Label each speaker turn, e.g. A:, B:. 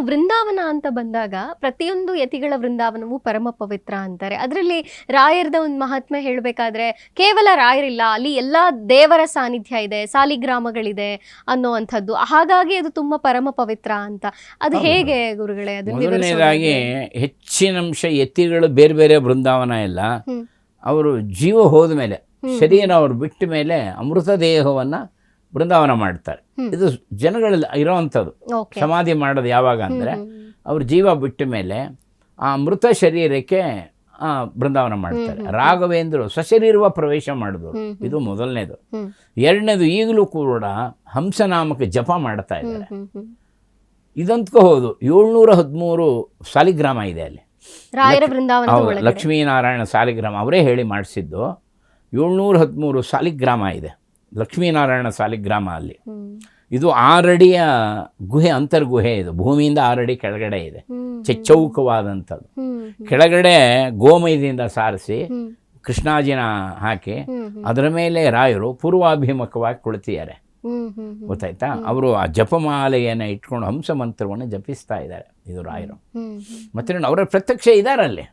A: ವೃಂದಾವನ ಅಂತ ಬಂದಾಗ ಪ್ರತಿಯೊಂದು ಯತಿಗಳ ವೃಂದಾವನವು ಪರಮ ಪವಿತ್ರ ಅಂತಾರೆ. ಅದರಲ್ಲಿ ರಾಯರದ ಒಂದು ಮಹಾತ್ಮೆ ಹೇಳಬೇಕಾದ್ರೆ ಕೇವಲ ರಾಯರಿಲ್ಲ, ಅಲ್ಲಿ ಎಲ್ಲಾ ದೇವರ ಸಾನ್ನಿಧ್ಯ ಇದೆ, ಸಾಲಿಗ್ರಾಮಗಳಿದೆ ಅನ್ನೋವಂಥದ್ದು. ಹಾಗಾಗಿ ಅದು ತುಂಬಾ ಪರಮ ಪವಿತ್ರ ಅಂತ. ಅದು ಹೇಗೆ ಗುರುಗಳೇ? ಅದು
B: ಮೊದಲನೇದಾಗಿ ಹೆಚ್ಚಿನಂಶ ಯತಿಗಳು ಬೇರೆ ಬೇರೆ ವೃಂದಾವನ ಎಲ್ಲ ಅವರು ಜೀವ ಹೋದ ಮೇಲೆ, ಶರೀರ ಅವ್ರು ಬಿಟ್ಟ ಮೇಲೆ ಅಮೃತ ದೇಹವನ್ನು ಬೃಂದಾವನ ಮಾಡ್ತಾರೆ. ಇದು ಜನಗಳಲ್ಲಿ ಇರೋವಂಥದ್ದು. ಸಮಾಧಿ ಮಾಡೋದು ಯಾವಾಗ ಅಂದರೆ ಅವ್ರ ಜೀವ ಬಿಟ್ಟ ಮೇಲೆ ಆ ಮೃತ ಶರೀರಕ್ಕೆ ಬೃಂದಾವನ ಮಾಡ್ತಾರೆ. ರಾಘವೇಂದ್ರ ಸಶರೀರವ ಪ್ರವೇಶ ಮಾಡಿದ್ರು, ಇದು ಮೊದಲನೇದು. ಎರಡನೇದು, ಈಗಲೂ ಕೂಡ ಹಂಸನಾಮಕ ಜಪ ಮಾಡ್ತಾ ಇದ್ದಾರೆ. ಇದಂತೂ ಹೌದು, 713 ಸಾಲಿಗ್ರಾಮ ಇದೆ ಅಲ್ಲಿ. ಲಕ್ಷ್ಮೀನಾರಾಯಣ ಸಾಲಿಗ್ರಾಮ ಅವರೇ ಹೇಳಿ ಮಾಡಿಸಿದ್ದು. 713 ಸಾಲಿಗ್ರಾಮ ಇದೆ, ಲಕ್ಷ್ಮೀನಾರಾಯಣ ಸಾಲಿಗ್ರಾಮ ಅಲ್ಲಿ. ಇದು 6 ಅಡಿಯ ಗುಹೆ, ಅಂತರ್ಗುಹೆ. ಇದು ಭೂಮಿಯಿಂದ 6 ಅಡಿ ಕೆಳಗಡೆ ಇದೆ, ಚೌಕವಾದಂಥದ್ದು. ಕೆಳಗಡೆ ಗೋಮಯದಿಂದ ಸಾರಿಸಿ ಕೃಷ್ಣಾಜಿನ ಹಾಕಿ ಅದರ ಮೇಲೆ ರಾಯರು ಪೂರ್ವಾಭಿಮುಖವಾಗಿ ಕುಳಿತಿದ್ದಾರೆ. ಗೊತ್ತಾಯ್ತಾ? ಅವರು ಆ ಜಪಮಾಲೆಯನ್ನು ಇಟ್ಕೊಂಡು ಹಂಸ ಮಂತ್ರವನ್ನು ಜಪಿಸ್ತಾ ಇದ್ದಾರೆ, ಇದು ರಾಯರು. ಮತ್ತೆ ಅವರ ಪ್ರತ್ಯಕ್ಷ ಇದ್ದಾರಲ್ಲಿ.